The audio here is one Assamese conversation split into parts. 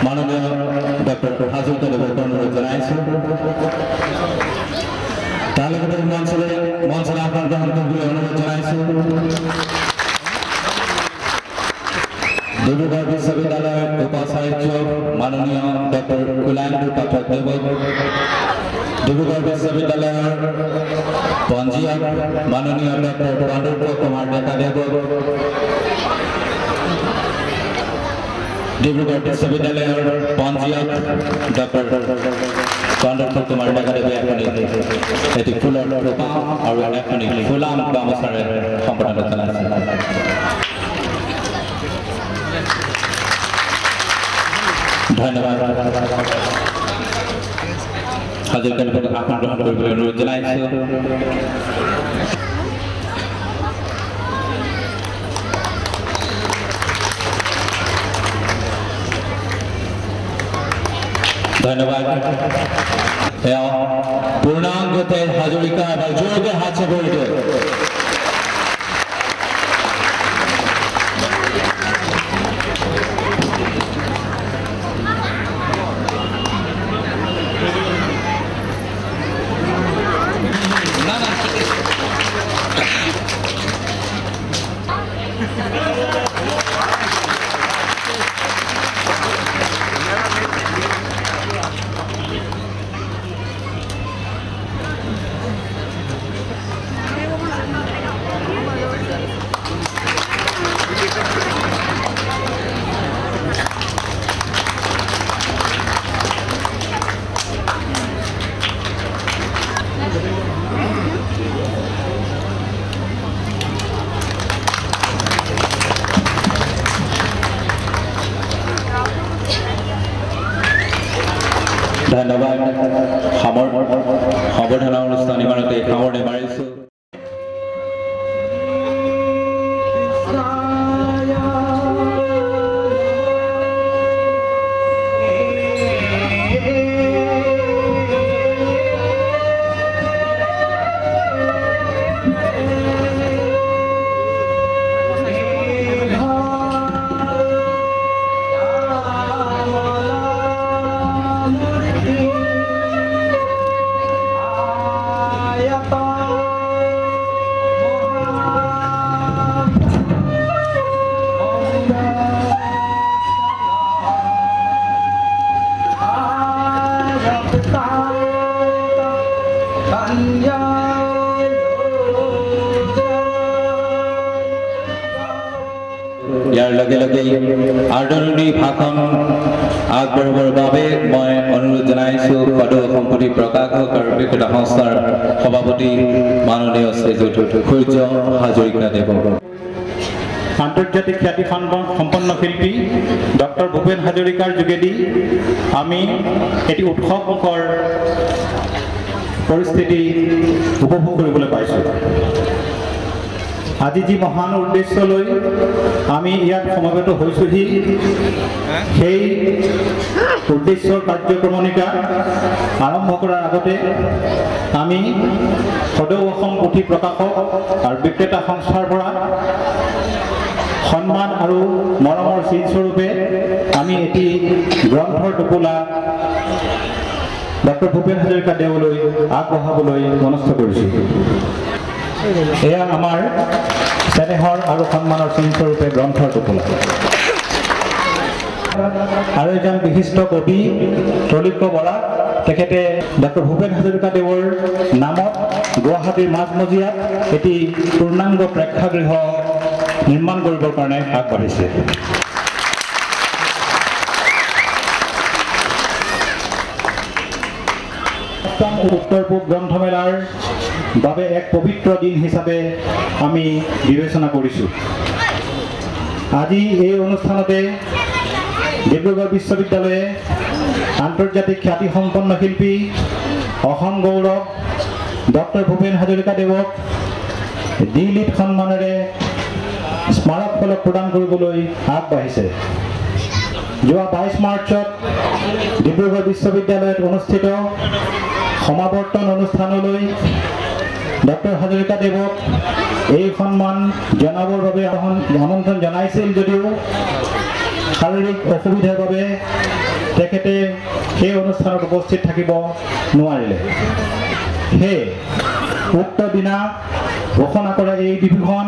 माननीय डॉक्टर हाजरिका देवक अनुरोध जनाइछु तालुका मञ्चले आफ्नो ग्रहण गर्ने अनुरोध जनाइछु डिब्रुगढ़ विश्वविद्यालय उपाचार्य माननीय डॉक्टर कुलायन्दु पाठक देवक डिब्रुगढ़ विश्वविद्यालय पंजीयक माननीय डॉक्टर पांडुरंग कुमार डेका देवक डिब्रुगढ़ विश्वविद्यालय पंजीयक डॉक्टर पांडुरंग कुमार डेका देवे एटी फुलर रूपा और फुलाम गामोसारे सम्पन्न जनाइछु धन्यवाद हाजरिका देवक आसन ग्रहण কৰিবলৈ অনুৰোধ জনাইছো धन्यवाद पूर्णांग हाजरिका जोरदार हाथ से बोल दो धन्यवाद सम्बर्धना অনুষ্ঠান ইমানতে সামৰণি মাৰিছো यार लगे लगे आदरणीय भाषण আগবঢ়াবৰ বাবে মই অনুৰোধ জনাইছো পদক সম্পত্তি প্ৰকাশক আৰু বিক্ৰেতা সংস্থাৰ সভাপতি মাননীয় শ্ৰীযুত সূৰ্য হাজৰিকা দেৱক আন্তৰ্জাতিক খ্যাতি সম্পন্ন শিল্পী ডক্টৰ ভূপেন হাজৰিকাৰ যোগেদি আমি এটি উৎসৱমুখৰ পৰিস্থিতি উপভোগ কৰিবলৈ পাইছো আজি যি মহান উদ্দেশ্য লৈ আমি ইয়াত সমবেত হৈছোহি সেই উদ্দেশ্যৰ কাৰ্যক্ৰমণিকা আৰম্ভ কৰাৰ আগতে আমি সদৌ অসম পুথি প্ৰকাশক আৰু বিক্ৰেতা সংস্থাৰ পৰা সন্মান আৰু মৰমৰ চিনস্বৰূপে আমি এটি গ্ৰন্থৰ টোপোলা ডক্টৰ ভূপেন হাজৰিকা দেৱলৈ আগবঢ়াবলৈ মনস্থ কৰিছো এয়া আমাৰ স্নেহৰ আৰু সন্মানৰ চিনস্বৰূপে গ্ৰন্থৰ টোপোলা আৰু এজন বিশিষ্ট কবি ত্ৰৈলোক্য বৰা তেখেতে ডক্টৰ ভূপেন হাজৰিকা দেৱৰ নামত গুৱাহাটীৰ মাজমজিয়াত এটি পূৰ্ণাংগ প্ৰেক্ষাগৃহ নিৰ্মাণ কৰিবৰ কাৰণে আগবাঢ়িছে উত্তৰ পূব গ্ৰন্থমেলাৰ বাবে এক পবিত্ৰ দিন হিচাপে আমি বিবেচনা কৰিছো আজি এই অনুষ্ঠানতে ডিব্ৰুগড় বিশ্ববিদ্যালয়ে আন্তৰ্জাতিক খ্যাতি সম্পন্ন শিল্পী অসম গৌৰৱ ডক্টৰ ভূপেন হাজৰিকা দেৱক ডিলিট সন্মানেৰে স্মাৰক ফলক প্ৰদান কৰিবলৈ আগবাঢ়িছে যোৱা 22 মাৰ্চত ডিব্ৰুগড় বিশ্ববিদ্যালয়ত অনুষ্ঠিত সমাৱৰ্তন অনুষ্ঠানলৈ ডক্টৰ হাজৰিকাদেৱক এই সন্মান জনাবৰ বাবে আমন্ত্ৰণ জনাইছিল যদিও শাৰীৰিক অসুবিধাৰ বাবে তেখেতে সেই অনুষ্ঠানত উপস্থিত থাকিব নোৱাৰিলে। সেয়ে উক্ত দিনা ঘোষণা কৰা এই দুখন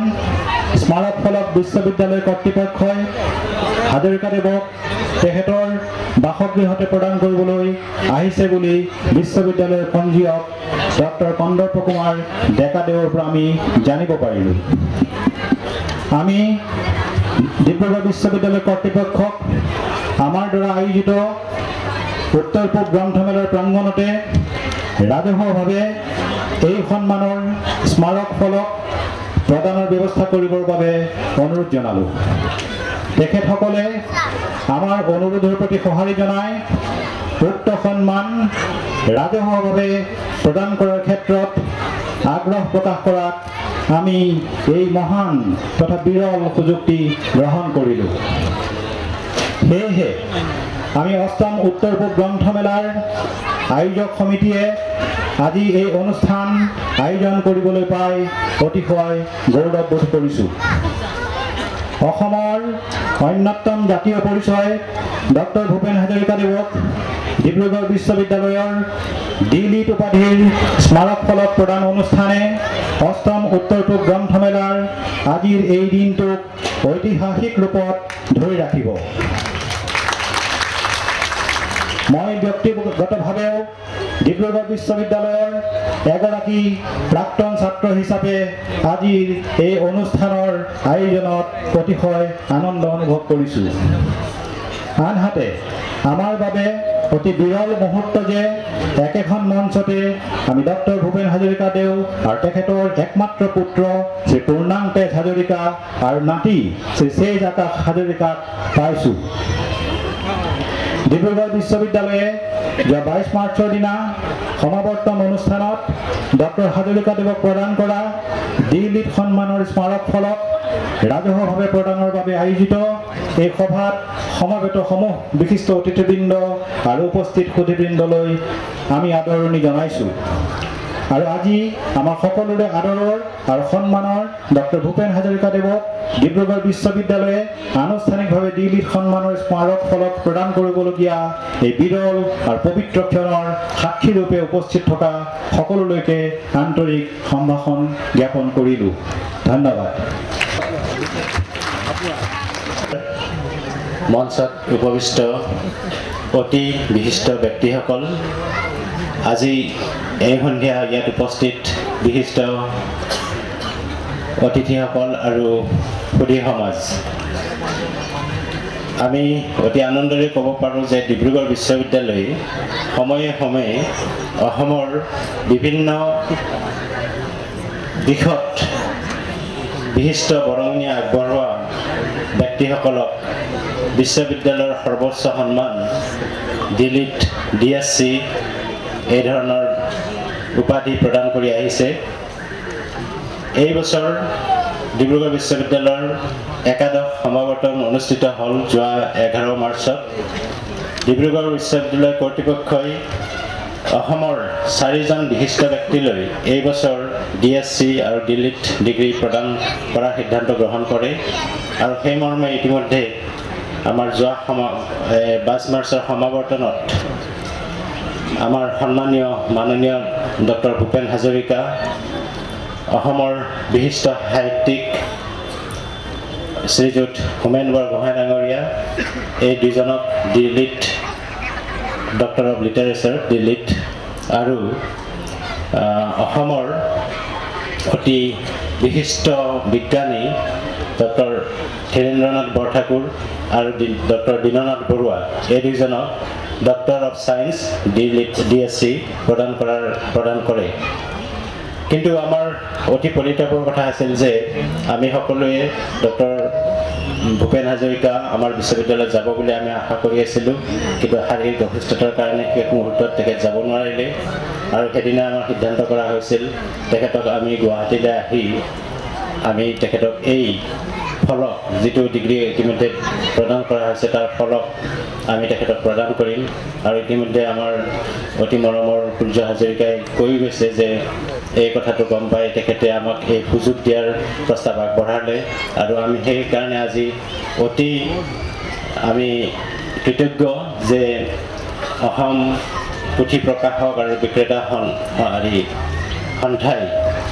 স্মাৰক ফলক বিশ্ববিদ্যালয় কৰ্তৃপক্ষই হাজৰিকাদেৱক তেখেতৰ বাসগৃহতে প্ৰদান কৰিবলৈ আহিছে বুলি বিশ্ববিদ্যালয়ৰ পঞ্জীয়ক ডক্টৰ কন্দৰ্প কুমাৰ ডেকাদেৱৰ পৰা আমি জানিব পাৰিলোঁ। আমি ডিব্ৰুগড় বিশ্ববিদ্যালয় কৰ্তৃপক্ষক আমাৰ দ্বাৰা আয়োজিত উত্তৰ পূব গ্ৰন্থমেলাৰ প্ৰাংগণতে ৰাজহুৱাভাৱে এই সন্মানৰ স্মাৰক ফলক প্ৰদানৰ ব্যৱস্থা কৰিবৰ বাবে অনুৰোধ জনালোঁ। তেখেতসকলে আমাৰ অনুৰোধৰ প্ৰতি সঁহাৰি জনাই উক্ত সন্মান ৰাজহুৱাভাৱে প্ৰদান কৰাৰ ক্ষেত্ৰত আগ্ৰহ প্ৰকাশ কৰাত আমি এই মহান তথা বিৰল সুযোগটি গ্ৰহণ কৰিলোঁ। সেয়েহে আমি অষ্টম উত্তৰ পূব গ্ৰন্থমেলাৰ আয়োজক সমিতিয়ে আজি এই অনুষ্ঠান আয়োজন কৰিবলৈ পাই অতিশয় গৌৰৱবোধ কৰিছোঁ। অসমৰ অন্যতম জাতীয় পৰিচয় ডক্টৰ ভূপেন হাজৰিকাদেৱক ডিব্ৰুগড় বিশ্ববিদ্যালয়ৰ ডি.লিট উপাধিৰ স্মাৰক ফলক প্ৰদান অনুষ্ঠানে অষ্টম উত্তৰ পূব গ্ৰন্থমেলাৰ আজিৰ এই দিনটোক ঐতিহাসিক ৰূপত ধৰি ৰাখিব। মই ব্যক্তিগতভাৱেও ডিব্ৰুগড় বিশ্ববিদ্যালয়ৰ এগৰাকী প্ৰাক্তন ছাত্ৰ হিচাপে আজিৰ এই অনুষ্ঠানৰ আয়োজনত অতিশয় আনন্দ অনুভৱ কৰিছোঁ। আনহাতে আমাৰ বাবে অতি বিৰল মুহূৰ্ত যে একেখন মঞ্চতে আমি ডক্টৰ ভূপেন হাজৰিকাদেৱ আৰু তেখেতৰ একমাত্ৰ পুত্ৰ শ্ৰী পূৰ্ণাং তেজ হাজৰিকা আৰু নাতি শ্ৰী চেজ আকাশ হাজৰিকাক পাইছোঁ। ডিব্ৰুগড় বিশ্ববিদ্যালয়ে যোৱা 22 মাৰ্চৰ দিনা সমাৱৰ্তন অনুষ্ঠানত ডক্টৰ হাজৰিকাদেৱক প্ৰদান কৰা ডি.লিট সন্মানৰ স্মাৰক ফলক ৰাজহুৱাভাৱে প্ৰদানৰ বাবে আয়োজিত এই সভাত সমবেত সমূহ বিশিষ্ট অতিথিবৃন্দ আৰু উপস্থিত সুধীবৃন্দলৈ আমি আদৰণি জনাইছোঁ। আৰু আজি আমাৰ সকলোৰে আদৰৰ আৰু সন্মানৰ ডক্টৰ ভূপেন হাজৰিকাদেৱক ডিব্ৰুগড় বিশ্ববিদ্যালয়ে আনুষ্ঠানিকভাৱে ডি.লিট সন্মানৰ স্মাৰক ফলক প্ৰদান কৰিবলগীয়া এই বিৰল আৰু পবিত্ৰ ক্ষণৰ সাক্ষীৰূপে উপস্থিত থকা সকলোলৈকে আন্তৰিক সম্ভাষণ জ্ঞাপন কৰিলোঁ। ধন্যবাদ। মঞ্চত উপবিষ্ট অতি বিশিষ্ট ব্যক্তিসকল, আজি এই সন্ধিয়া ইয়াত উপস্থিত বিশিষ্ট অতিথিসকল আৰু সুধী সমাজ, আমি অতি আনন্দৰে ক'ব পাৰোঁ যে ডিব্ৰুগড় বিশ্ববিদ্যালয়ে সময়ে সময়ে অসমৰ বিভিন্ন দিশত বিশিষ্ট বৰঙণি আগবঢ়োৱা ব্যক্তিসকলক বিশ্ববিদ্যালয়ৰ সৰ্বোচ্চ সন্মান ডি.লিট, ডি.এছ.চি এই ধৰণৰ উপাধি প্ৰদান কৰি আহিছে। এই বছৰ ডিব্ৰুগড় বিশ্ববিদ্যালয়ৰ একাদশ সমাৱৰ্তন অনুষ্ঠিত হ'ল যোৱা 11 মাৰ্চত। ডিব্ৰুগড় বিশ্ববিদ্যালয় কৰ্তৃপক্ষই অসমৰ 4জন বিশিষ্ট ব্যক্তিলৈ এই বছৰ ডি.এছ.চি আৰু ডি.লিট ডিগ্ৰী প্ৰদান কৰাৰ সিদ্ধান্ত গ্ৰহণ কৰে আৰু সেই মৰ্মে ইতিমধ্যে আমাৰ যোৱা 22 মাৰ্চৰ সমাৱৰ্তনত আমাৰ সন্মানীয় মাননীয় ডক্টৰ ভূপেন হাজৰিকা, অসমৰ বিশিষ্ট সাহিত্যিক শ্ৰীযুত হোমেন বৰগোহাঁই ডাঙৰীয়া, এই দুজনক D Litt doctor of literature D Litt আৰু অসমৰ অতি বিশিষ্ট বিজ্ঞানী ডক্টৰ ধীৰেন্দ্ৰনাথ বৰঠাকুৰ আৰু ডক্টৰ দীননাথ বৰুৱা, এই দুজনক ডক্টৰ অফ ছায়েন্স ডি.লিট ডি.এছ.চি প্ৰদান কৰে। কিন্তু আমাৰ অতি পৰিতাপৰ কথা আছিল যে আমি সকলোৱে ডক্টৰ ভূপেন হাজৰিকা আমাৰ বিশ্ববিদ্যালয়ত যাব বুলি আমি আশা কৰি আছিলোঁ, কিন্তু শাৰীৰিক অসুস্থতাৰ কাৰণে শেষ মুহূৰ্তত তেখেত যাব নোৱাৰিলে আৰু সেইদিনা আমাৰ সিদ্ধান্ত কৰা হৈছিল তেখেতক আমি গুৱাহাটীলৈ আহি আমি তেখেতক এই ফলক যিটো ডিগ্ৰী ইতিমধ্যে প্ৰদান কৰা হৈছে তাৰ ফলক আমি তেখেতক প্ৰদান কৰিম আৰু ইতিমধ্যে আমাৰ অতি মৰমৰ সূৰ্য হাজৰিকাই কৈ গৈছে যে এই কথাটো গম পাই তেখেতে আমাক এই সুযোগ দিয়াৰ প্ৰস্তাৱ আগবঢ়ালে আৰু আমি সেইকাৰণে আজি অতি আমি কৃতজ্ঞ যে অসম পুথি প্ৰকাশক আৰু বিক্ৰেতা সন্থাই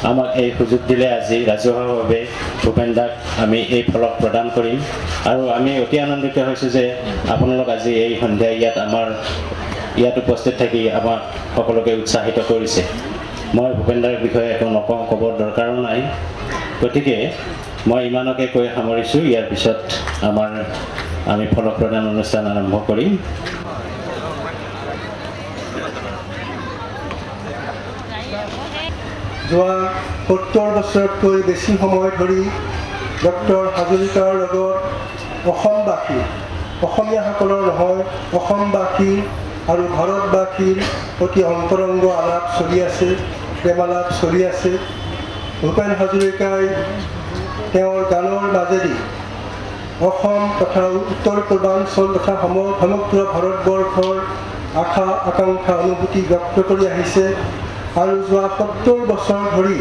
আমাক এই সুযোগ দিলে আজি ৰাজহুৱাভাৱে ভূপেন দাক আমি এই ফলক প্ৰদান কৰিম আৰু আমি অতি আনন্দিত হৈছোঁ যে আপোনালোক আজি এই সন্ধিয়া ইয়াত উপস্থিত থাকি আমাক সকলোকে উৎসাহিত কৰিছে মই ভূপেন দাৰ বিষয়ে একো নকওঁ ক'বৰ দৰকাৰো নাই গতিকে মই ইমানকে কৈ সামৰিছোঁ ইয়াৰ পিছত আমি ফলক প্ৰদান অনুষ্ঠান আৰম্ভ কৰিম যোৱা 70 বছৰতকৈ বেছি সময় ধৰি ডক্টৰ হাজৰিকাৰ লগত অসমবাসী অসমীয়াসকলৰ নহয় অসমবাসী আৰু ভাৰতবাসীৰ অতি অন্তৰংগ আলাপ চলি আছে প্ৰেমালাপ চলি আছে ভূপেন হাজৰিকাই তেওঁৰ গানৰ মাজেদি অসম তথা উত্তৰ পূৰ্বাঞ্চল তথা সমগ্ৰ ভাৰতবৰ্ষৰ আশা আকাংক্ষা অনুভূতি ব্যক্ত কৰি আহিছে আৰু যোৱা 70 বছৰ ধৰি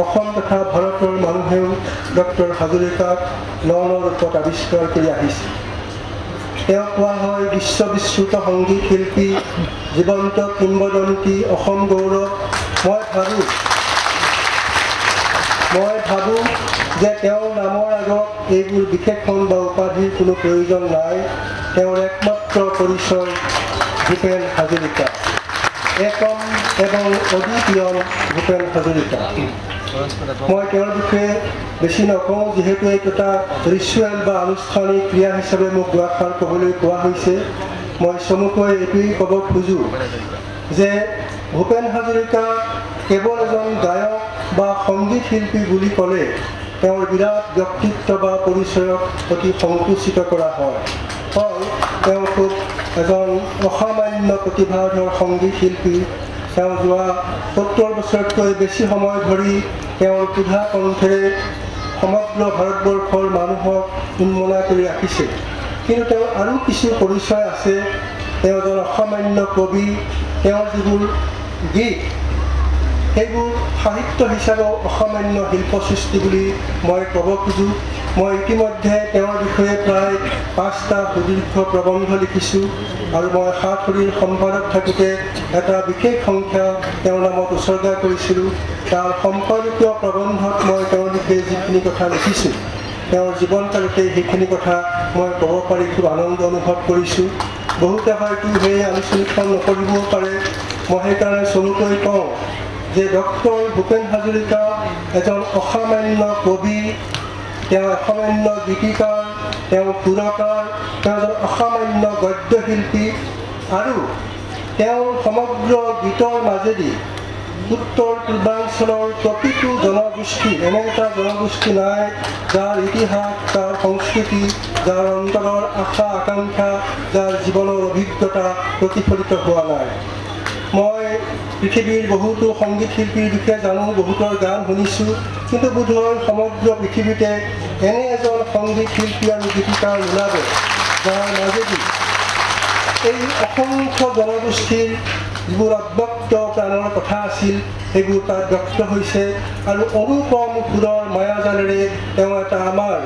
অসম তথা ভাৰতৰ মানুহেও ডক্টৰ হাজৰিকাক ন ৰূপত আৱিষ্কাৰ কৰি আহিছে তেওঁ কোৱা হয় বিশ্ববিশ্ৰুত সংগীত শিল্পী জীৱন্ত কিংবদন্তী অসম গৌৰৱ মই ভাবোঁ যে তেওঁৰ নামৰ আগত এইবোৰ বিশেষণ বা উপাধিৰ কোনো প্ৰয়োজন নাই তেওঁৰ একমাত্ৰ পৰিচয় ভূপেন হাজৰিকা একম এবং অদ্বিতীয় ভূপেন হাজৰিকা মই তেওঁৰ বিষয়ে বেছি নকওঁ যিহেতু এইটো এটা ৰিচুৱেল বা আনুষ্ঠানিক ক্ৰিয়া হিচাপে মোক দুআষাৰ ক'বলৈ কোৱা হৈছে মই চমুকৈ এইটোৱেই ক'ব খোজোঁ যে ভূপেন হাজৰিকা কেৱল এজন গায়ক বা সংগীত শিল্পী বুলি ক'লে তেওঁৰ বিৰাট ব্যক্তিত্ব বা পৰিচয়ক অতি সংকুচিত কৰা হয় তেওঁ খুব এজন অসামান্য প্ৰতিভাধৰ সংগীত শিল্পী তেওঁ যোৱা 70 বছৰতকৈ বেছি সময় ধৰি তেওঁৰ সুধা কণ্ঠেৰে সমগ্ৰ ভাৰতবৰ্ষৰ মানুহক উন্মনা কৰি ৰাখিছে কিন্তু তেওঁৰ আৰু কিছু পৰিচয় আছে তেওঁ এজন অসামান্য কবি তেওঁৰ যিবোৰ গীত সেইবোৰ সাহিত্য হিচাপেও অসামান্য শিল্প সৃষ্টি বুলি মই ক'ব খোজোঁ মই ইতিমধ্যে তেওঁৰ বিষয়ে প্ৰায় 5টা সুদীৰ্ঘ প্ৰবন্ধ লিখিছোঁ আৰু মই সাতসৰীৰ সম্পাদক থাকোঁতে এটা বিশেষ সংখ্যা তেওঁৰ নামত উৎসৰ্গা কৰিছিলোঁ তাৰ সম্পাদকীয় প্ৰবন্ধত মই তেওঁৰ বিষয়ে যিখিনি কথা লিখিছোঁ তেওঁৰ জীৱনকালতে সেইখিনি কথা মই ক'ব পাৰি খুব আনন্দ অনুভৱ কৰিছোঁ বহুতে হয়তো সেই আলোচনীখন নকৰিবও পাৰে মই সেইকাৰণে চমুকৈ কওঁ যে ডক্টৰ ভূপেন হাজৰিকা এজন অসামান্য কবি তেওঁ অসামান্য গীতিকাৰ তেওঁ সুৰকাৰ তেওঁ এজন অসামান্য গদ্যশিল্পী আৰু তেওঁৰ সমগ্ৰ গীতৰ মাজেদি উত্তৰ পূৰ্বাঞ্চলৰ প্ৰতিটো জনগোষ্ঠী এনে এটা জনগোষ্ঠী নাই যাৰ ইতিহাস তাৰ সংস্কৃতি যাৰ অন্তৰৰ আশা আকাংক্ষা যাৰ জীৱনৰ অভিজ্ঞতা প্ৰতিফলিত হোৱা নাই মই পৃথিৱীৰ বহুতো সংগীত শিল্পীৰ বিষয়ে জানো বহুতৰ গান শুনিছোঁ কিন্তু বোধহয় সমগ্ৰ পৃথিৱীতে এনে এজন সংগীত শিল্পী আৰু গীতিকাৰ নোলাব যাৰ মাজেদি এই অসংখ্য জনগোষ্ঠীৰ যিবোৰ অব্যক্ত প্ৰাণৰ কথা আছিল সেইবোৰ তাত ব্যক্ত হৈছে আৰু অনুপম সুৰৰ মায়াজালেৰে তেওঁ এটা আমাৰ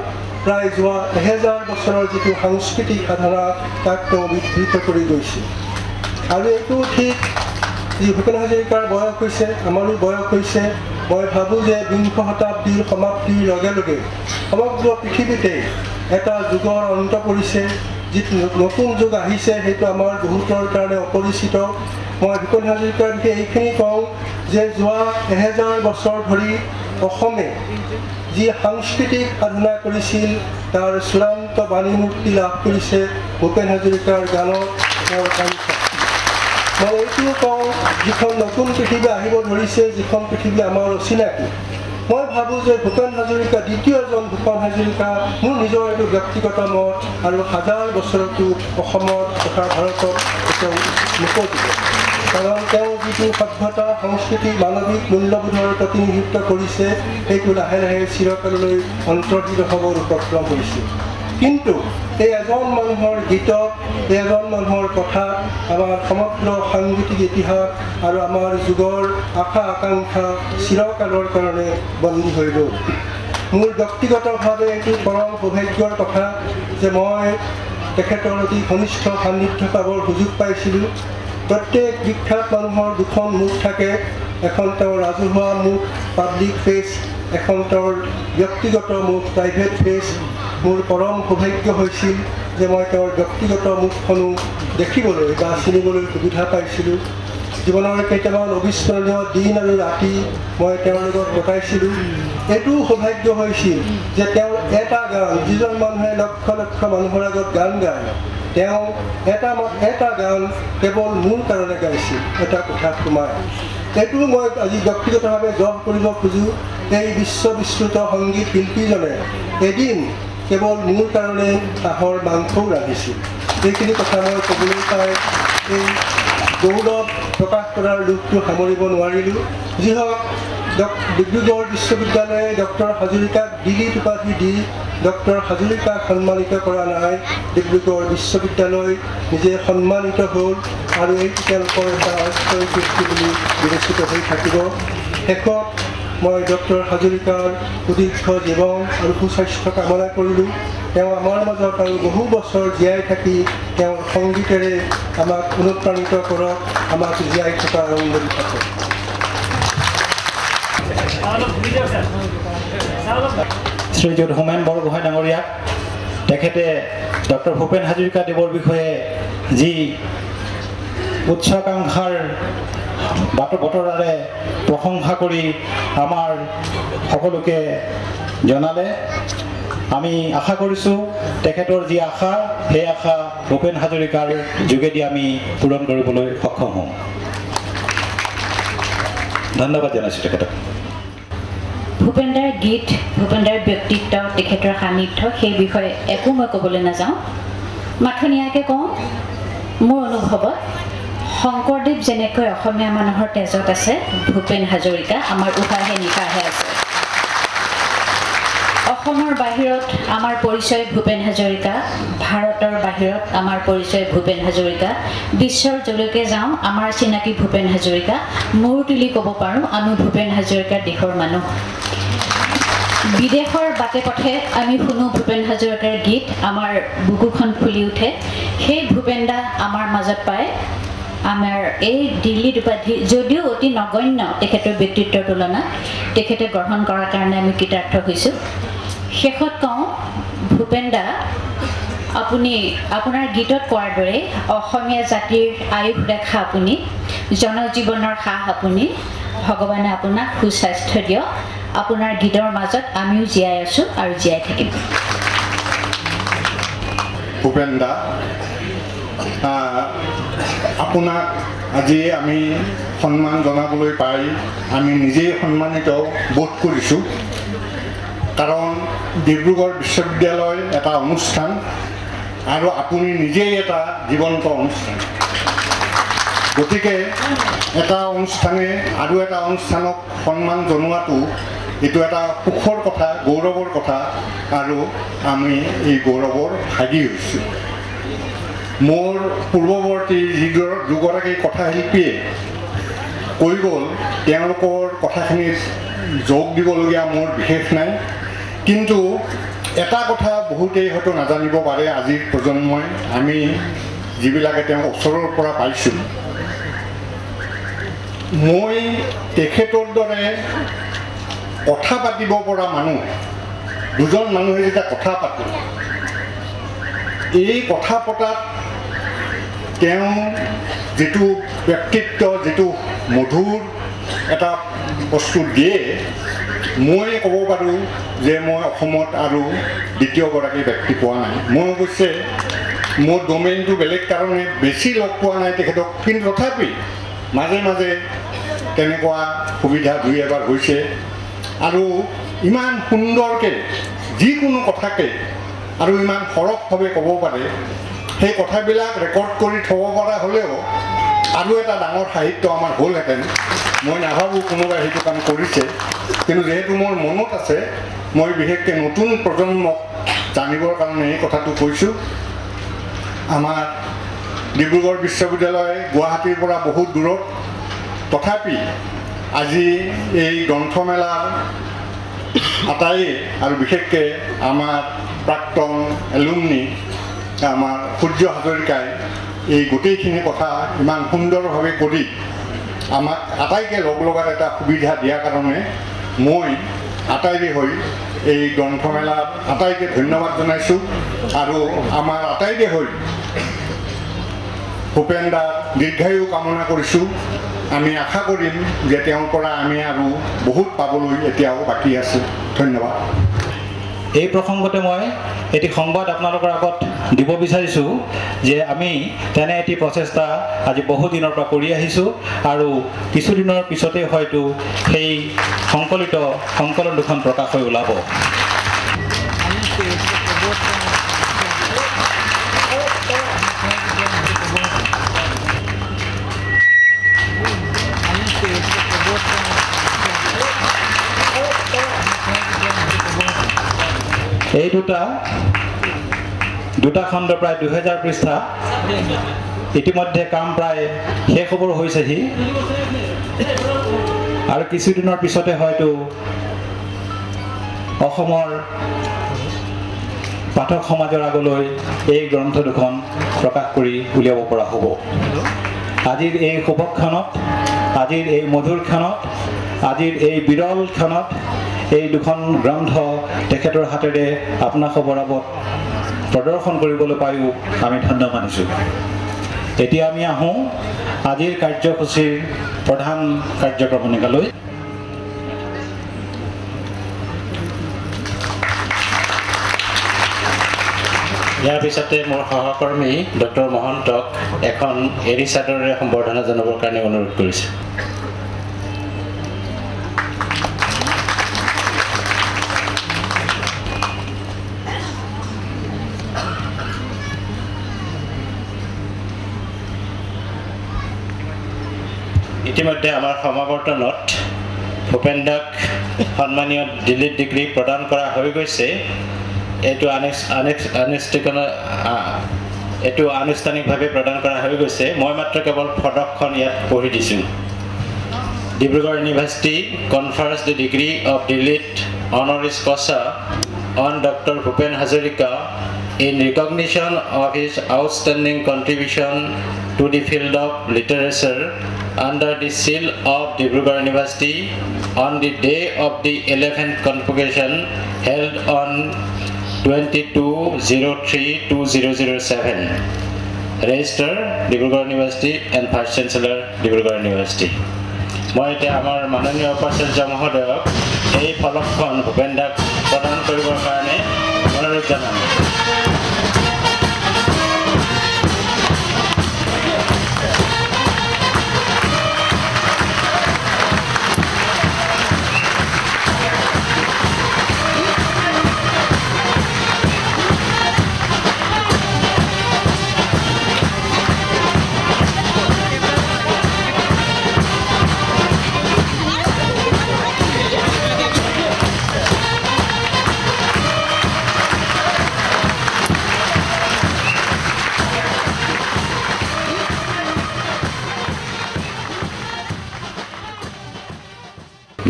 প্ৰায় যোৱা 1000 বছৰৰ যিটো সাংস্কৃতিক সাধনা তাক তেওঁ বিধৃত কৰি গৈছে আৰু এইটো ঠিক যি ভূপেন হাজৰিকাৰ বয়স হৈছে আমাৰো বয়স হৈছে মই ভাবোঁ যে 20শ শতাব্দীৰ সমাপ্তিৰ লগে লগে সমগ্ৰ পৃথিৱীতে এটা যুগৰ অন্ত পৰিছে যিটো নতুন যুগ আহিছে সেইটো আমাৰ বহুতৰ কাৰণে অপৰিচিত মই ভূপেন হাজৰিকাৰ বিষয়ে এইখিনি কওঁ যে যোৱা 1000 বছৰ ধৰি অসমে যি সাংস্কৃতিক সাধনা কৰিছিল তাৰ চূড়ান্ত বাণীমূৰ্তি লাভ কৰিছে ভূপেন হাজৰিকাৰ গানত তেওঁৰ কণ্ঠত মই এইটোও কওঁ যিখন নতুন পৃথিৱী আহিব ধৰিছে যিখন পৃথিৱী আমাৰ অচিনাকি মই ভাবোঁ যে ভূপেন হাজৰিকা দ্বিতীয়জন ভূপেন হাজৰিকা মোৰ নিজৰ এইটো ব্যক্তিগত মত আৰু 1000 বছৰতো অসমত তথা ভাৰতত তেওঁ নোপোৱা কাৰণ তেওঁ যিটো সভ্যতা সংস্কৃতি মানৱিক মূল্যবোধৰ প্ৰতিনিধিত্ব কৰিছে সেইটো লাহে লাহে চিৰকাললৈ অন্তৰ্হিত হ'বৰ উপক্ৰম হৈছে। কিন্তু এই এজন মানুহৰ গীতত এই এজন মানুহৰ কথাত আমাৰ সমগ্ৰ সাংগীতিক ইতিহাস আৰু আমাৰ যুগৰ আশা আকাংক্ষা চিৰকালৰ কাৰণে বন্দী হৈ ৰ'ল। মোৰ ব্যক্তিগতভাৱে এইটো পৰম সৌভাগ্যৰ কথা যে মই তেখেতৰ অতি ঘনিষ্ঠ সান্নিধ্য পাবৰ সুযোগ পাইছিলোঁ। প্ৰত্যেক বিখ্যাত মানুহৰ দুখন মুখ থাকে, এখন তেওঁৰ ৰাজহুৱা মুখ পাব্লিক ফেচ, এখন তেওঁৰ ব্যক্তিগত মুখ প্ৰাইভেট ফেচ। মোৰ পৰম সৌভাগ্য হৈছিল যে মই তেওঁৰ ব্যক্তিগত মুখখনো দেখিবলৈ বা চিনিবলৈ সুবিধা পাইছিলোঁ। জীৱনৰ কেইটামান অবিস্মৰণীয় দিন আৰু ৰাতি মই তেওঁৰ লগত কটাইছিলোঁ। এইটো সৌভাগ্য হৈছিল যে তেওঁৰ এটা গান, যিজন মানুহে লক্ষ লক্ষ মানুহৰ আগত গান গায়, তেওঁ এটা গান কেৱল মোৰ কাৰণে গাইছিল, এটা কথাত সোমায়। এইটো মই আজি ব্যক্তিগতভাৱে জব কৰিব খোজোঁ। এই বিশ্ববিশ্ৰুত সংগীত শিল্পীজনে এদিন কেৱল মোৰ কাৰণে হাঁহৰ মাংসও ৰান্ধিছিল। এইখিনি কথা মই ক'বলৈ পাই এই গৌৰৱ প্ৰকাশ কৰাৰ লোকটো সামৰিব নোৱাৰিলোঁ। যি হওক, ডিব্ৰুগড় বিশ্ববিদ্যালয়ে ডক্টৰ হাজৰিকাক ডিলিট উপাধি দি ডক্টৰ হাজৰিকাক সন্মানিত কৰা নাই, ডিব্ৰুগড় বিশ্ববিদ্যালয় নিজে সন্মানিত হ'ল আৰু এইটো তেওঁলোকৰ এটা অক্ষয় সৃষ্টি বুলি বিবেচিত হৈ থাকিব। শেষত মই ডক্টৰ হাজৰিকাৰ সুদীৰ্ঘ জীৱন আৰু সুস্বাস্থ্য কামনা কৰিলোঁ। তেওঁ আমাৰ মাজত আৰু বহু বছৰ জীয়াই থাকি তেওঁৰ সংগীতেৰে আমাক অনুপ্ৰাণিত কৰক, আমাক জীয়াই থকা আনন্দ দি থাকক। শ্ৰীযুত হোমেন বৰগোহাঁই ডাঙৰীয়াক তেখেতে ডক্টৰ ভূপেন হাজৰিকাদেৱৰ বিষয়ে যি উচ্চাকাংক্ষাৰ বতৰাৰে প্ৰশংসা কৰি আমাৰ সকলোকে জনালে। আমি আশা কৰিছোঁ তেখেতৰ যি আশা, সেই আশা ভূপেন হাজৰিকাৰ যোগেদি আমি পূৰণ কৰিবলৈ সক্ষম হওঁ। ধন্যবাদ জনাইছোঁ তেখেতক। ভূপেনদাৰ গীত, ভূপেনদাৰ ব্যক্তিত্ব, তেখেতৰ সান্নিধ্য, সেই বিষয়ে একো মই ক'বলৈ নাযাওঁ। মাথনিয়াকৈ কওঁ, মোৰ অনুভৱত শংকৰদেৱ যেনেকৈ অসমীয়া মানুহৰ তেজত আছে, ভূপেন হাজৰিকা আমাৰ উশাহে নিশাহে আছে। অসমৰ বাহিৰত আমাৰ পৰিচয় ভূপেন হাজৰিকা, ভাৰতৰ বাহিৰত আমাৰ পৰিচয় ভূপেন হাজৰিকা, বিশ্বৰ যলৈকে যাওঁ আমাৰ চিনাকি ভূপেন হাজৰিকা। মূৰ তুলি ক'ব পাৰোঁ আমি ভূপেন হাজৰিকাৰ দেশৰ মানুহ। বিদেশৰ বাটে পথে আমি শুনো ভূপেন হাজৰিকাৰ গীত, আমাৰ বুকুখন ফুলি উঠে। সেই ভূপেন দা আমাৰ মাজত পায়। আমাৰ এই দিল্লীত উপাধি যদিও অতি নগণ্য তেখেতৰ ব্যক্তিত্বৰ তুলনাত, তেখেতে গ্ৰহণ কৰাৰ কাৰণে আমি কৃতাৰ্থ হৈছোঁ। শেষত কওঁ, ভূপেন দা আপুনি আপোনাৰ গীতত কোৱাৰ দৰে অসমীয়া জাতিৰ আয়ুস ৰেখা আপুনি, জনজীৱনৰ সাহ আপুনি, ভগৱানে আপোনাক সুস্বাস্থ্য দিয়ক। আপোনাৰ গীতৰ মাজত আমিও জীয়াই আছোঁ আৰু জীয়াই থাকিম। ভূপেন দা, আপোনাক আজি আমি সন্মান জনাবলৈ পাই আমি নিজেই সন্মানিত বোধ কৰিছোঁ। কাৰণ ডিব্ৰুগড় বিশ্ববিদ্যালয় এটা অনুষ্ঠান আৰু আপুনি নিজেই এটা জীৱন্ত অনুষ্ঠান। গতিকে এটা অনুষ্ঠানে আৰু এটা অনুষ্ঠানক সন্মান জনোৱাটো এইটো এটা সুখৰ কথা, গৌৰৱৰ কথা, আৰু আমি এই গৌৰৱৰ ভাগি হৈছোঁ। মোৰ পূৰ্বৱৰ্তী দুগৰাকী কথাশিল্পীয়ে কৈ গ'ল, তেওঁলোকৰ কথাখিনিত যোগ দিবলগীয়া মোৰ বিশেষ নাই। কিন্তু এটা কথা বহুতেই হয়তো নাজানিব পাৰে আজিৰ প্ৰজন্মই, আমি যিবিলাকে তেওঁক ওচৰৰ পৰা পাইছোঁ। মই তেখেতৰ দৰে কথা পাতিব পৰা মানুহ, দুজন মানুহে যেতিয়া কথা পাতে, এই কথা পতাত তেওঁ যিটো ব্যক্তিত্ব, যিটো মধুৰ এটা বস্তু দিয়ে, মই ক'ব পাৰোঁ যে মই অসমত আৰু দ্বিতীয়গৰাকী ব্যক্তি পোৱা নাই। মই অৱশ্যে মোৰ ডমেইনটো বেলেগ কাৰণে বেছি লগ পোৱা নাই তেখেতক, কিন্তু তথাপি মাজে মাজে তেনেকুৱা সুবিধা দুই এবাৰ হৈছে। আৰু ইমান সুন্দৰকৈ যিকোনো কথাকে আৰু ইমান সৰহভাৱে ক'ব পাৰে, সেই কথাবিলাক ৰেকৰ্ড কৰি থ'ব পৰা হ'লেও আৰু এটা ডাঙৰ সাহিত্য আমাৰ হ'লহেঁতেন। মই নাভাবোঁ কোনোবাই সেইটো কাম কৰিছে, কিন্তু যিহেতু মোৰ মনত আছে, মই বিশেষকৈ নতুন প্ৰজন্মক জানিবৰ কাৰণে এই কথাটো কৈছোঁ। আমাৰ ডিব্ৰুগড় বিশ্ববিদ্যালয় গুৱাহাটীৰ পৰা বহুত দূৰত, তথাপি আজি এই গ্ৰন্থমেলাৰ আটাইয়ে আৰু বিশেষকৈ আমাৰ প্ৰাক্তন এলুমনি আমাৰ সূৰ্য হাজৰিকাই এই গোটেইখিনি কথা ইমান সুন্দৰভাৱে কৰি আমাক আটাইকে লগাত এটা সুবিধা দিয়াৰ কাৰণে মই আটাইৰে হৈ এই গ্ৰন্থমেলাত আটাইকে ধন্যবাদ জনাইছোঁ। আৰু আমাৰ আটাইৰে হৈ ভূপেন দাৰ দীৰ্ঘায়ু কামনা কৰিছোঁ। আমি আশা কৰিম যে তেওঁৰ পৰা আমি আৰু বহুত পাবলৈ এতিয়াও বাকী আছে। ধন্যবাদ। এই প্ৰসংগতে মই এটি সংবাদ আপোনালোকৰ আগত দিব বিচাৰিছোঁ যে আমি তেনে এটি প্ৰচেষ্টা আজি বহুদিনৰ পৰা কৰি আহিছোঁ আৰু কিছুদিনৰ পিছতে হয়তো সেই সংকলন দুখন প্ৰকাশ হৈ ওলাব। এই দুটা খণ্ড প্ৰায় 2000 পৃষ্ঠা ইতিমধ্যে কাম প্ৰায় শেষ হ'বৰ হৈছেহি আৰু কিছুদিনৰ পিছতে হয়তো অসমৰ পাঠক সমাজৰ আগলৈ এই গ্ৰন্থ দুখন প্ৰকাশ কৰি উলিয়াব পৰা হ'ব। আজিৰ এই শুভক্ষণত, আজিৰ এই মধুৰ ক্ষণত, আজিৰ এই বিৰল ক্ষণত এই দুখন গ্ৰন্থ তেখেতৰ হাতেৰে আপোনালোকৰ আগত প্ৰদৰ্শন কৰিবলৈ পায়ো আমি ধন্য মানিছোঁ। এতিয়া আমি আহোঁ আজিৰ কাৰ্যসূচীৰ প্ৰধান কাৰ্যক্ৰমণিকালৈ। ইয়াৰ পিছতে মোৰ সহকৰ্মী ডক্টৰ মহন্তক এখন এৰী চাদৰেৰে সম্বৰ্ধনা জনাবৰ কাৰণে অনুৰোধ কৰিছোঁ। ইতিমধ্যে আমাৰ সমাৱৰ্তনত ভূপেন দাক সন্মানীয় ডিলিট ডিগ্ৰী প্ৰদান কৰা হৈ গৈছে। এইটো আনুষ্ঠানিকভাৱে প্ৰদান কৰা হৈ গৈছে। মই মাত্ৰ কেৱল ফটকখন ইয়াত পঢ়ি দিছোঁ। Dibrugarh university confers the degree of DLitt honoris causa on doctor Bhupen Hazarika in recognition of his outstanding contribution to the field of literature under the seal of Dibrugarh University on the day of the 11th convocation held on 22/03/2007. Register Dibrugarh University and Vice Chancellor Dibrugarh University. মই এতিয়া আমাৰ মাননীয় উপাচাৰ্য মহোদয়ক এই ফলকখন ভূপেন দাক প্ৰদান কৰিবৰ কাৰণে অনুৰোধ জনাম।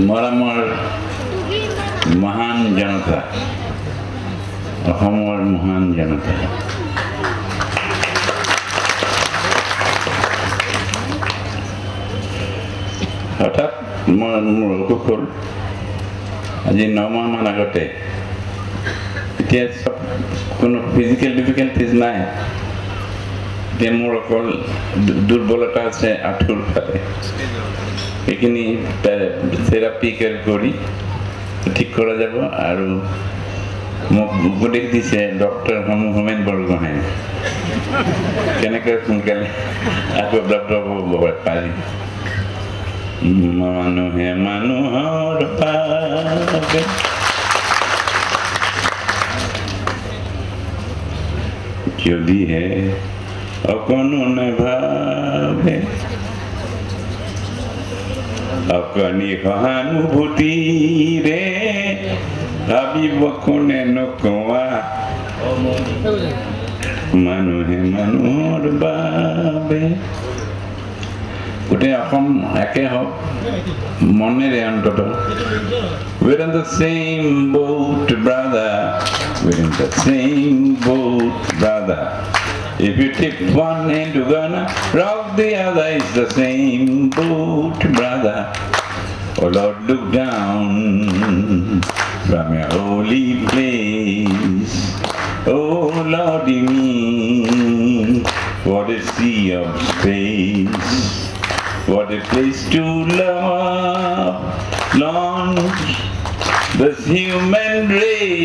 মৰমৰ মহান জনতা, অসমৰ মহান জনতা, হঠাৎ মোৰ অসুখ হ'ল আজি 9 মাহমান আগতে। এতিয়া চব কোনো ফিজিকেল ডিফিকাল্টিজ নাই। এতিয়া মোৰ অকল দুৰ্বলতা আছে আঁঠুৰ ফালে। এইখিনি থেৰাপি কৰি ঠিক কৰা যাব। আৰু মোক উপদেশ দিছে ডক্টৰ হোমেন বৰগোহাঁই কেনেকৈ সোনকালে আকৌ ডক্টৰ হ'ব পাৰি। মানুহে মানুহৰ বাবে যদিহে অকণো নাভাবে অকণি সহানুভূতিৰে ভাবিব কোনে নকোৱা মানুহে মানুহৰ বাবে গোটেই অসম একে হওক মনেৰে অন্তত we're in the same boat brother we're in the same boat brother if you tip one hand you're gonna rock the other it's the same boat brother oh Lord look down from your holy place oh Lordy me what a sea of space what a place to love launch this human race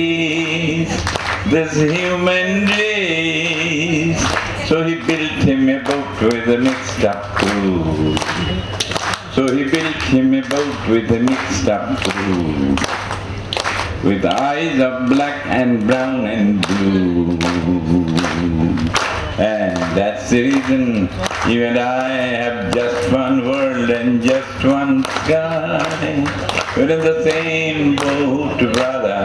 so he built him a boat with a mixed up crew with eyes of black and brown and blue and that's the reason you and I have just one world and just one sky we're in the same boat brother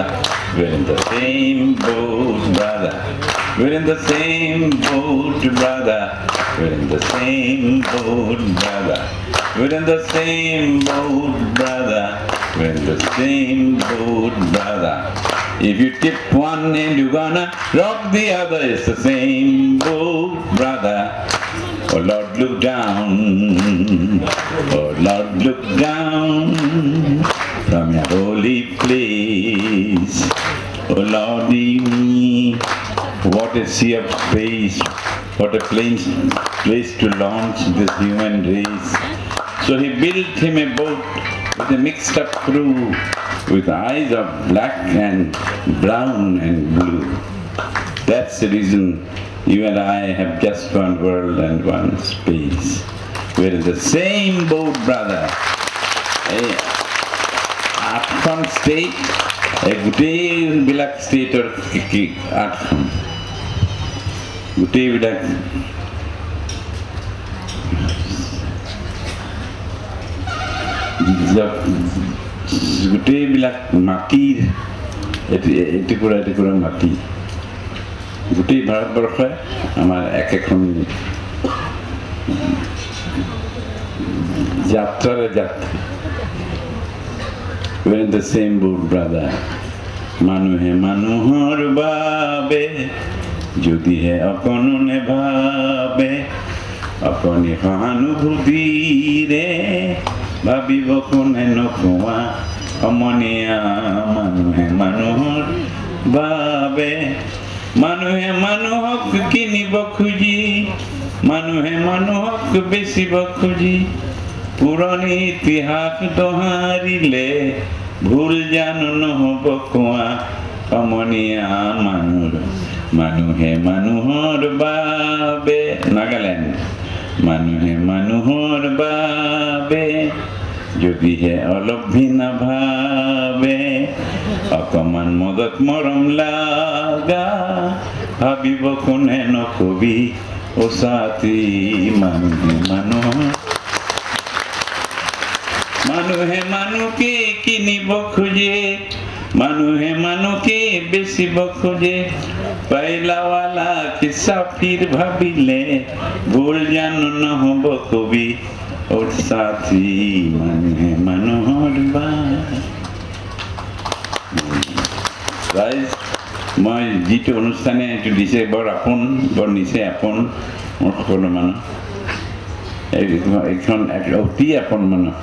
we're in the same boat brother we're in the same boat brother we're in the same boat brother we're in the same boat brother we're in the same boat brother if you tip one and you're gonna rock the other it's the same boat brother oh Lord look down oh Lord look down from your holy place oh Lordy me what a sea of space what a place to launch this human race so he built him a boat with a mixed up crew with eyes of black and brown and blue that's the reason you and I have just one world and one space we're in the same boat brother আঠখন ষ্টেট গোটেইবিলাক ষ্টেটৰ আঠখন গোটেইবিলাক গোটেইবিলাক মাটিৰ এটুকুৰা মাটি গোটেই ভাৰতবৰ্ষই আমাৰ একেখন যাত্ৰাৰে যাত্ৰা we're in the same boat brother মানুহে মানুহৰ বাবে যদিহে অকণো নেভাবে অকণি সহানুভূতিৰে ভাবিব কোনে নকোৱা সমনীয়া মানুহে মানুহৰ বাবে মানুহে মানুহক কিনিব খুজি মানুহে মানুহক বেচিব খুজি পুৰণি ইতিহাস দোহাৰিলে ভুল জানো নহ'ব কোৱা সমনীয়া মানুহে মানুহৰ বাবে নাগালেণ্ড মানুহে মানুহৰ বাবে যদিহে অলপ ভিনা ভাবে অকমান মদত মৰম লাগা ভাবিব কোনে নকবি ওচাতি মানুহে মানুহকে কিনিব খোজে মানুহে মানুহকে বেচিব খোজে পাইলাৱালা কিসাফিৰ ভাবিলে ভুল জানো নহ'ব কবি ওচাতি মানুহে মানুহৰ ৰাইজ মই যিটো অনুষ্ঠানে এইটো দিছে বৰ আপোন বৰ নিচে আপোন মোৰ সকলো মানুহ এইখন অতি আপোন মানুহ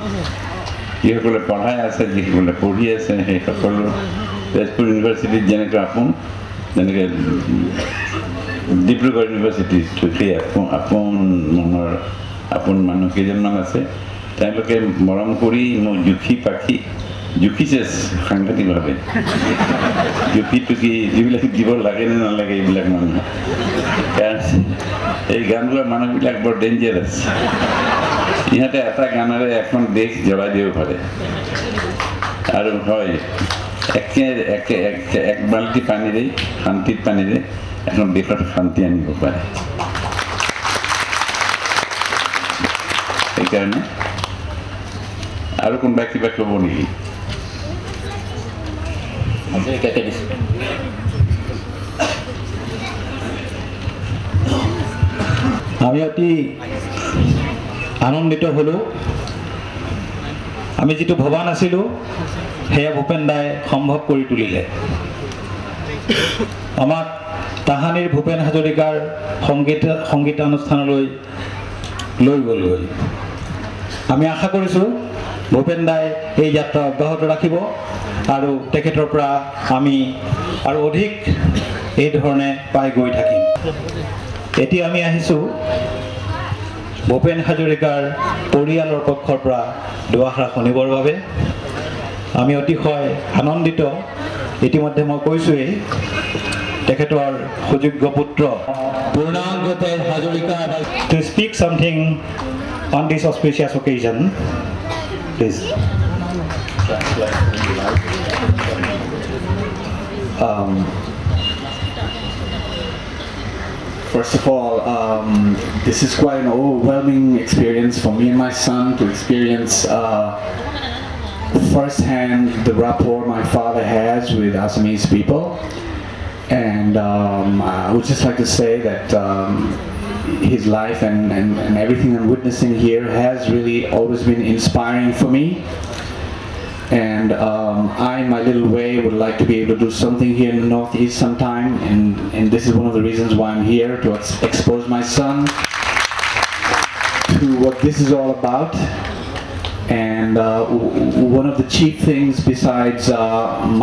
যিসকলে পঢ়াই আছে যিসকলে পঢ়ি আছে সেই সকলো তেজপুৰ ইউনিভাৰ্চিটিত যেনেকৈ আপোন যেনেকৈ ডিব্ৰুগড় ইউনিভাৰ্চিটিত সেই আপোন মনৰ আপোন মানুহ কেইজনমান আছে তেওঁলোকে মৰম কৰি মোক জুখি পাখি জুখিছে সাংঘাতিকভাৱে জুখি টুকি যিবিলাক দিব লাগে নে নালাগে এইবিলাক মানুহ কাৰণ এই গান গোৱা মানুহবিলাক বৰ ডেঞ্জাৰাছ ইহঁতে এটা গানেৰে এখন দেশ জ্বলাই দিব পাৰে আৰু হয় এক বাল্টি পানীৰে শান্তিৰ পানীৰে এখন দেশত শান্তি আনিব পাৰে সেইকাৰণে আৰু কোনোবাই কিবা ক'ব নেকি? হাজৰিকাকে দিছোঁ। আমি অতি আনন্দিত হ'লোঁ। আমি যিটো ভবা নাছিলোঁ সেয়া ভূপেন দাই সম্ভৱ কৰি তুলিলে। আমাক তাহানিৰ ভূপেন হাজৰিকাৰ সংগীতানুষ্ঠানলৈ লৈ গ'লগৈ। আমি আশা কৰিছোঁ ভূপেন দাই এই যাত্ৰা অব্যাহত ৰাখিব আৰু তেখেতৰ পৰা আমি আৰু অধিক এই ধৰণে পাই গৈ থাকিম। এতিয়া আমি আহিছোঁ ভূপেন হাজৰিকাৰ পৰিয়ালৰ পক্ষৰ পৰা দুআষাৰ শুনিবৰ বাবে। আমি অতিশয় আনন্দিত। ইতিমধ্যে মই কৈছোঁৱেই তেখেতৰ সুযোগ্য পুত্ৰ পূৰ্ণাংগ Hazarika to speak something on this auspicious occasion. Please. First of all, this is quite an overwhelming experience for me and my son to experience firsthand the rapport my father has with Assamese people. And I would just like to say that his life and everything I'm witnessing here has really always been inspiring for me. And I, in my little way, would like to be able to do something here in the Northeast sometime, and this is one of the reasons why I'm here, to expose my son to what this is all about. And one of the chief things besides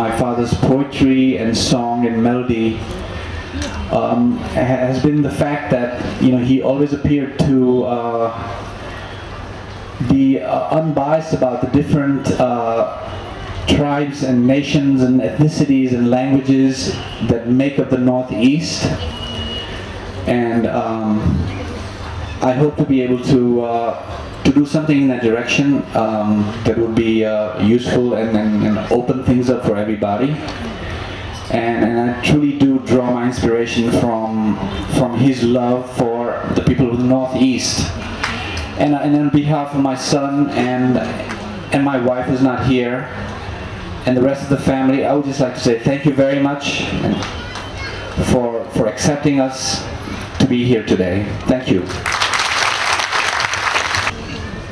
my father's poetry and song and melody has been the fact that, you know, he always appeared to be unbiased about the different tribes and nations and ethnicities and languages that make up the Northeast. And I hope to be able to do something in that direction that would be useful and open things up for everybody. And I truly do draw my inspiration from his love for the people of the Northeast. And on behalf of my son and my wife who's not here, and the rest of the family, I would just like to say thank you very much for accepting us to be here today. Thank you.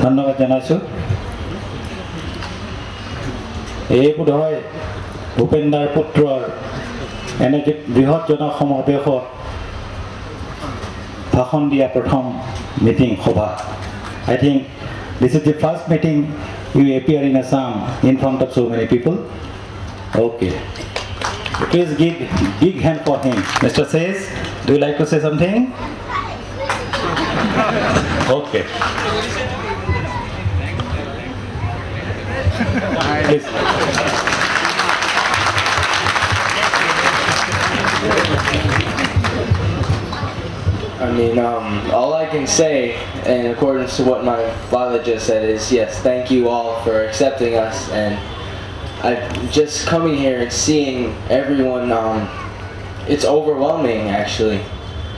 ধন্যবাদ জনাইছোঁ। এই বোধহয় ভূপেন দাৰ পুত্ৰৰ এনে বৃহৎ জনসমাৱেশত ভাষণ দিয়া প্ৰথম মিটিং সভা। I think this is the first meeting you appear in Assam in front of so many people. Okay. Please give big hand for him. Mr. Says, do you like to say something? Okay. Please. I mean, all I can say, in accordance to what my father just said, is yes, thank you all for accepting us. And just coming here and seeing everyone, it's overwhelming actually.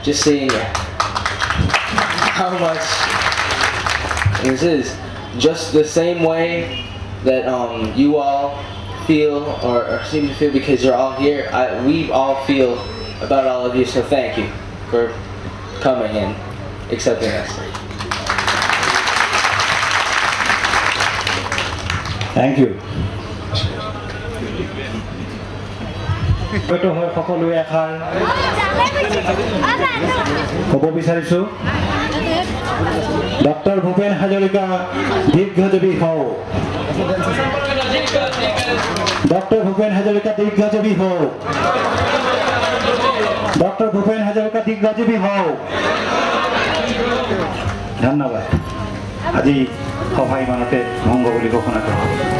Just seeing how much this is. Just the same way that you all feel or seem to feel because you're all here, we all feel about all of you, so thank you for coming and accepting us. Thank you. সকলোৱে এষাৰ ক'ব বিচাৰিছোঁ। ডক্টৰ ভূপেন হাজৰিকা দীৰ্ঘজীৱী হওক। ডক্টৰ ভূপেন হাজৰিকা দীৰ্ঘজীৱী হওক। ডক্টৰ ভূপেন হাজৰিকা দীৰ্ঘজীৱী হওক। ধন্যবাদ। আজি সভা ইমানতে ভংগ বুলি ঘোষণা কৰা হ'ব।